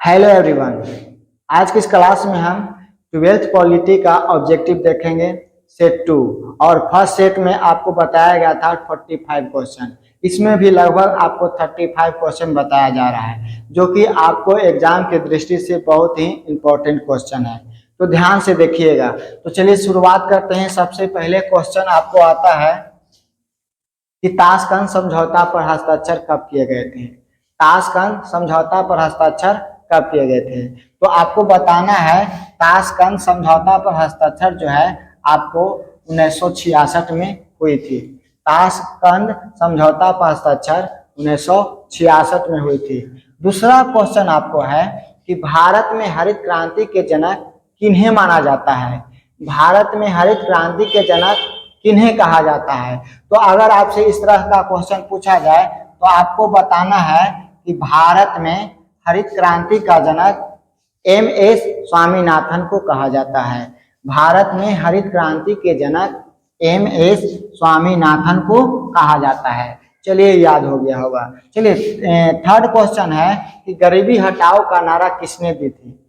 Hello everyone. आज की इस क्लास में हम ट्वेल्थ पॉलिटी का ऑब्जेक्टिव देखेंगे सेट 2। और फर्स्ट सेट में आपको बताया गया था 45 क्वेश्चन। इसमें भी लगभग आपको 35 क्वेश्चन बताया जा रहा है, जो कि आपको एग्जाम की दृष्टि से बहुत ही इंपॉर्टेंट क्वेश्चन है। तो ध्यान से देखिएगा। तो चलिए शुरुआत करते हैं। सबसे पहले क्वेश्चन आपको आता है कि ताशकंद समझौता पर हस्ताक्षर कब किए गए थे। ताशकंद समझौता पर हस्ताक्षर कब किए गए थे, तो आपको बताना है ताशकंद समझौता पर हस्ताक्षर जो है आपको 1966 में हुई थी। ताशकंद समझौता पर हस्ताक्षर 1966 में हुई थी। दूसरा क्वेश्चन आपको है कि भारत में हरित क्रांति के जनक किन्हें माना जाता है। भारत में हरित क्रांति के जनक किन्हें कहा जाता है। तो अगर आपसे इस तरह का क्वेश्चन पूछा जाए तो आपको बताना है कि भारत में हरित क्रांति का जनक एम.एस. स्वामीनाथन को कहा जाता है। भारत में हरित क्रांति के जनक एम.एस. स्वामीनाथन को कहा जाता है। चलिए याद हो गया होगा। चलिए थर्ड क्वेश्चन है कि गरीबी हटाओ का नारा किसने दी थी।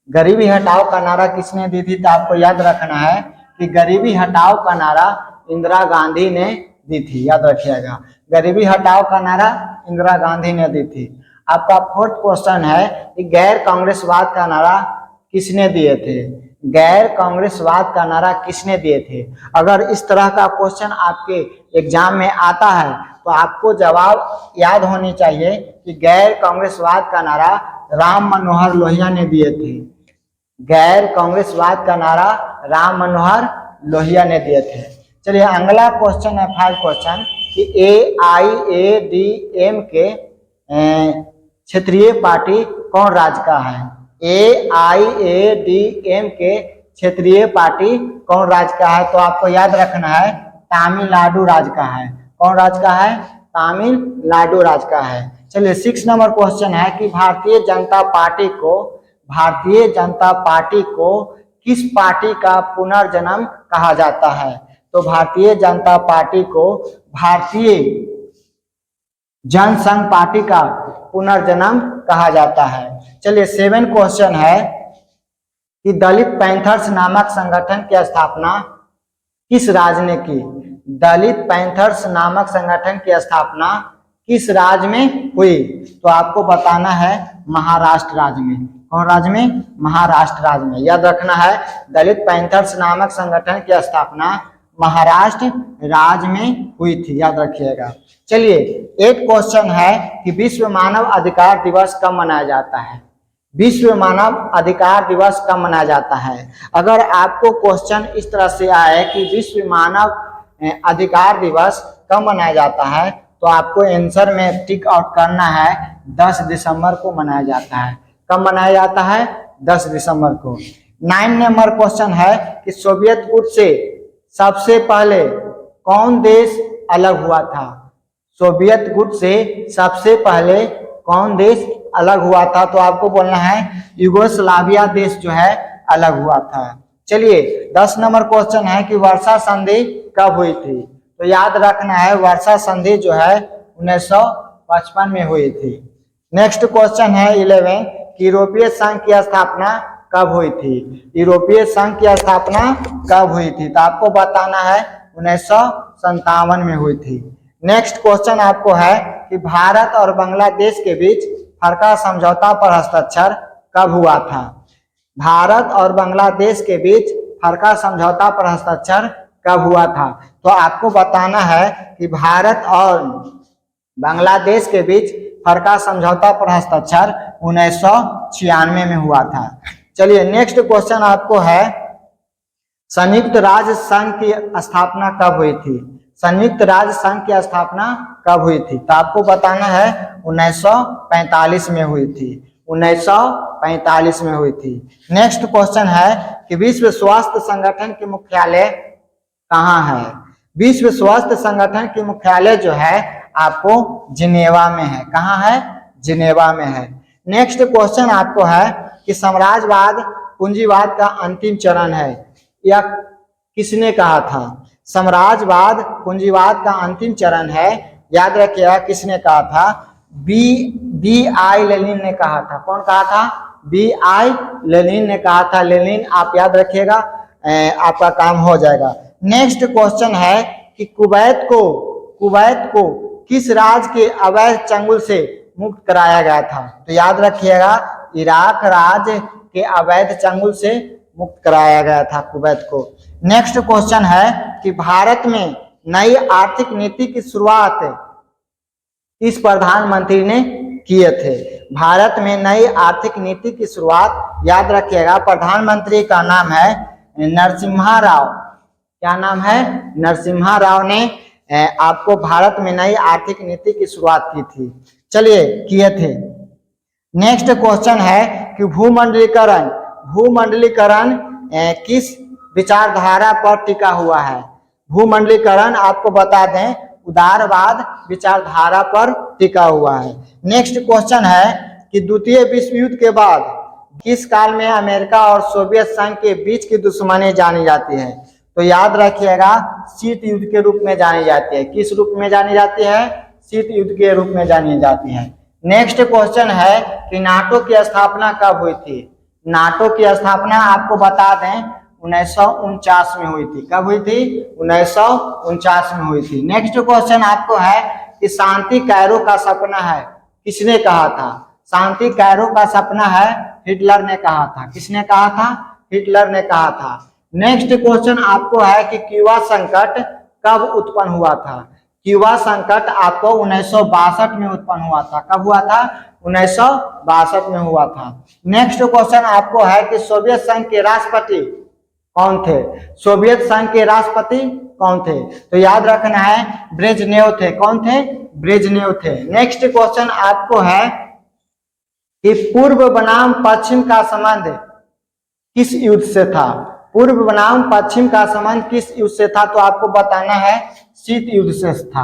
गरीबी हटाओ का नारा किसने दी थी, तो आपको याद रखना है कि गरीबी हटाओ का नारा इंदिरा गांधी ने दी थी। याद रखिएगा, गरीबी हटाओ का नारा इंदिरा गांधी ने दी थी। आपका फोर्थ क्वेश्चन है कि गैर कांग्रेसवाद का नारा किसने दिए थे। गैर कांग्रेसवाद का नारा किसने दिए थे। अगर इस तरह का क्वेश्चन आपके एग्जाम में आता है तो आपको जवाब याद होनी चाहिए कि गैर कांग्रेसवाद का नारा राम मनोहर लोहिया ने दिए थे। गैर कांग्रेसवाद का नारा राम मनोहर लोहिया ने दिए थे। चलिए अगला क्वेश्चन है 5 क्वेश्चन कि AIADM के क्षेत्रीय पार्टी कौन राज्य का है। AIADM के क्षेत्रीय पार्टी कौन राज्य का है, तो आपको याद रखना है तमिलनाडु राज्य का है। कौन राज्य का है, तमिलनाडु राज्य का है। चलिए 6 नंबर क्वेश्चन है कि भारतीय जनता पार्टी को किस पार्टी का पुनर्जन्म कहा जाता है। तो भारतीय जनता पार्टी को भारतीय जनसंघ पार्टी का पुनर्जन्म कहा जाता है। चलिए 7 क्वेश्चन है कि दलित पैंथर्स नामक संगठन की स्थापना किस राज्य ने की। दलित पैंथर्स नामक संगठन की स्थापना किस राज्य में हुई, तो आपको बताना है महाराष्ट्र राज्य में। कौन राज्य में, महाराष्ट्र राज्य में। याद रखना है दलित पैंथर्स नामक संगठन की स्थापना महाराष्ट्र राज्य में हुई थी। याद रखिएगा। चलिए 8 क्वेश्चन है कि विश्व मानव अधिकार दिवस कब मनाया जाता है। विश्व मानव अधिकार दिवस कब मनाया जाता है। अगर आपको क्वेश्चन इस तरह से आए कि विश्व मानव अधिकार दिवस कब मनाया जाता है, तो आपको आंसर में टिक आउट करना है 10 दिसंबर को मनाया जाता है। कब मनाया जाता है, 10 दिसंबर को। 9 नंबर क्वेश्चन है कि सोवियत गुट से सबसे पहले कौन देश अलग हुआ था। सोवियत गुट से सबसे पहले कौन देश अलग हुआ था, तो आपको बोलना है यूगोस्लाविया देश जो है अलग हुआ था। चलिए 10 नंबर क्वेश्चन है कि वर्षा संधि कब हुई थी, तो याद रखना है वर्षा संधि जो है 1955 में हुई थी। नेक्स्ट क्वेश्चन है 11 कि यूरोपीय संघ की स्थापना कब हुई थी। यूरोपीय संघ की स्थापना कब हुई थी, तो आपको बताना है 1957 में हुई थी। नेक्स्ट क्वेश्चन आपको है कि भारत और बांग्लादेश के बीच फरका समझौता पर हस्ताक्षर कब हुआ था। भारत और बांग्लादेश के बीच फरका समझौता पर हस्ताक्षर कब हुआ था, तो आपको बताना है कि भारत और बांग्लादेश के बीच फरका समझौता पर हस्ताक्षर 1996 में हुआ था। चलिए नेक्स्ट क्वेश्चन आपको है संयुक्त राज्य संघ की स्थापना कब हुई थी। संयुक्त राज्य संघ की स्थापना कब हुई थी, तो आपको बताना है 1945 में हुई थी। 1945 में हुई थी। नेक्स्ट क्वेश्चन है कि विश्व स्वास्थ्य संगठन के मुख्यालय कहाँ है। विश्व स्वास्थ्य संगठन की मुख्यालय जो है आपको जिनेवा में है। कहाँ है, जिनेवा में है। नेक्स्ट क्वेश्चन आपको है कि साम्राज्यवाद पूंजीवाद का अंतिम चरण है, यह किसने कहा था। साम्राज्यवाद पूंजीवाद का अंतिम चरण है, याद रखिएगा किसने कहा था। बी आई लेनिन ने कहा था। कौन कहा था, BI लेनिन ने कहा था। लेनिन आप याद रखिएगा, आपका काम हो जाएगा। नेक्स्ट क्वेश्चन है कि कुवैत को किस राज्य के अवैध चंगुल से मुक्त कराया गया था? तो याद रखिएगा, इराक राज्य के अवैध चंगुल से मुक्त कराया गया था कुवैत को। नेक्स्ट क्वेश्चन है कि भारत में नई आर्थिक नीति की शुरुआत इस प्रधानमंत्री ने किए थे? भारत में नई आर्थिक नीति की शुरुआत याद रखिएगा, प्रधानमंत्री का नाम है नरसिम्हा राव। क्या नाम है? नरसिम्हा राव ने आपको भारत में नई आर्थिक नीति की शुरुआत की थी। चलिए, किए थे। नेक्स्ट क्वेश्चन है कि भूमंडलीकरण किस विचारधारा पर टिका हुआ है? भूमंडलीकरण आपको बता दें, उदारवाद विचारधारा पर टिका हुआ है। नेक्स्ट क्वेश्चन है कि द्वितीय विश्व युद्ध के बाद किस काल में अमेरिका और सोवियत संघ के बीच की दुश्मनी जानी जाती है? तो याद रखिएगा, शीत युद्ध के रूप में जानी जाती है। किस रूप में जानी जाती है? शीत युद्ध के रूप में जानी जाती है। नेक्स्ट क्वेश्चन है कि नाटो की स्थापना कब हुई थी? नाटो की स्थापना आपको बता दें 1949 में हुई थी। कब हुई थी? 1949 में हुई थी। नेक्स्ट क्वेश्चन आपको है कि शांति कायरो का सपना है, किसने कहा था? शांति कायरो का सपना है, हिटलर ने कहा था। किसने कहा था? हिटलर ने कहा था। नेक्स्ट क्वेश्चन आपको है कि क्यूबा संकट कब उत्पन्न हुआ था? क्यूबा संकट आपको 1962 में उत्पन्न हुआ था। कब हुआ था? 1962 में हुआ था। नेक्स्ट क्वेश्चन आपको है कि सोवियत संघ के राष्ट्रपति कौन थे? सोवियत संघ के राष्ट्रपति कौन थे? तो याद रखना है, ब्रेजनेव थे। कौन थे? ब्रेजनेव थे। नेक्स्ट क्वेश्चन आपको है कि पूर्व बनाम पश्चिम का संबंध किस युद्ध से था? पूर्व बनाम पश्चिम का संबंध किस युद्ध से था? तो आपको बताना है शीत युद्ध से था।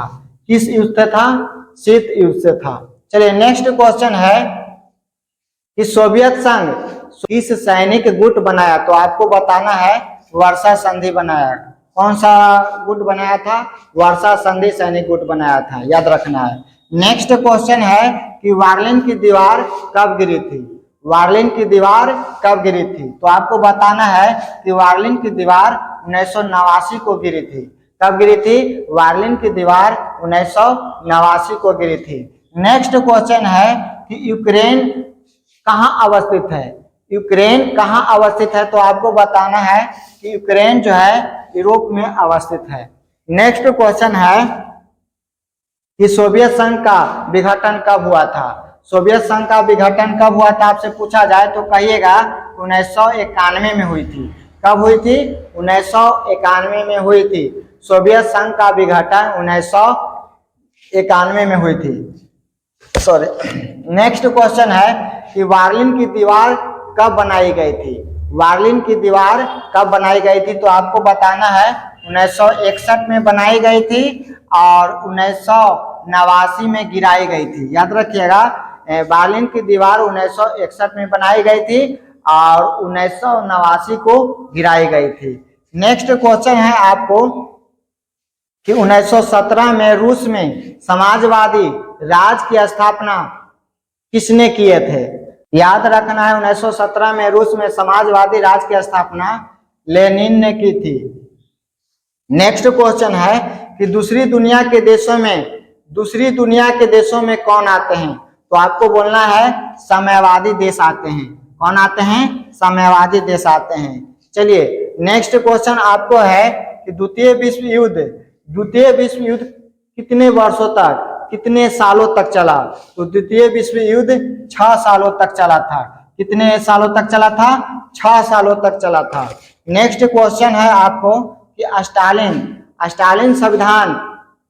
किस युद्ध से था? शीत युद्ध से था। चलिए, नेक्स्ट क्वेश्चन है कि सोवियत संघ किस सैनिक गुट बनाया? तो आपको बताना है वर्षा संधि बनाया। कौन सा गुट बनाया था? वर्षा संधि सैनिक गुट बनाया था, याद रखना है। नेक्स्ट क्वेश्चन है कि बार्लिन की दीवार कब गिरी थी? बार्लिन की दीवार कब गिरी थी? तो आपको बताना है कि बार्लिन की दीवार 1989 को गिरी थी। कब गिरी थी? बार्लिन की दीवार 1989 को गिरी थी। नेक्स्ट क्वेश्चन है कि यूक्रेन कहाँ अवस्थित है? यूक्रेन कहाँ अवस्थित है? तो आपको बताना है कि यूक्रेन जो है यूरोप में अवस्थित है। नेक्स्ट क्वेश्चन है कि सोवियत संघ का विघटन कब हुआ था? सोवियत संघ का विघटन कब हुआ था आपसे पूछा जाए तो कहिएगा 1991 में हुई थी। कब हुई थी? 1991 में हुई थी। सोवियत संघ का विघटन 1991 में हुई थी। सॉरी। नेक्स्ट क्वेश्चन है कि बार्लिन की दीवार कब बनाई गई थी? बार्लिन की दीवार कब बनाई गई थी? तो आपको बताना है 1961 में बनाई गई थी और 1989 में गिराई गई थी। याद रखिएगा, बार्लिन की दीवार 1961 में बनाई गई थी और 1989 को गिराई गई थी। नेक्स्ट क्वेश्चन है आपको कि 1917 में रूस में समाजवादी राज्य की स्थापना किसने किए थे? याद रखना है, 1917 में रूस में समाजवादी राज्य की स्थापना लेनिन ने की थी। नेक्स्ट क्वेश्चन है कि दूसरी दुनिया के देशों में कौन आते हैं? तो आपको बोलना है साम्यवादी देश आते हैं। कौन आते हैं? साम्यवादी देश आते हैं। चलिए, नेक्स्ट क्वेश्चन आपको है कि द्वितीय विश्व युद्ध कितने वर्षों तक, कितने सालों तक चला? तो द्वितीय विश्व युद्ध 6 सालों तक चला था। कितने सालों तक चला था? 6 सालों तक चला था। नेक्स्ट क्वेश्चन है आपको कि स्टालिन संविधान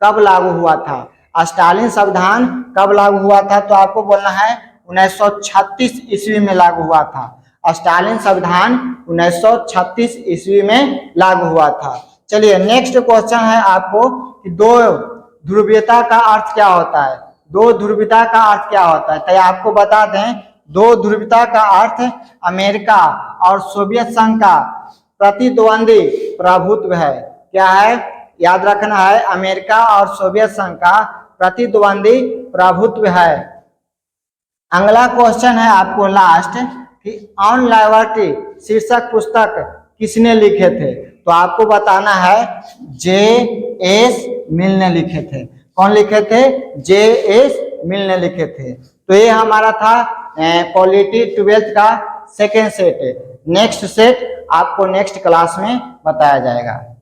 कब लागू हुआ था? स्टालिन संविधान कब लागू हुआ था? तो आपको बोलना है 1936 ईस्वी में लागू हुआ था। स्टालिन संविधान 1936 ईस्वी में लागू हुआ था। चलिए, नेक्स्ट क्वेश्चन है आपको कि दो ध्रुवीयता का अर्थ क्या होता है? दो ध्रुवीयता का अर्थ क्या होता है? तो आपको बता दें, दो ध्रुवीयता का अर्थ अमेरिका और सोवियत संघ का प्रतिद्वंदी प्रभुत्व है। क्या है? याद रखना है, अमेरिका और सोवियत संघ का प्रतिद्वंदी प्रभुत्व है। अगला क्वेश्चन है आपको लास्ट कि ऑन लिबर्टी शीर्षक पुस्तक किसने लिखे थे, तो आपको बताना है J.S. मिल ने लिखे थे। कौन लिखे थे? J.S. मिल ने लिखे थे। तो ये हमारा था पॉलिटी 12th का सेकेंड सेट। नेक्स्ट सेट आपको नेक्स्ट क्लास में बताया जाएगा।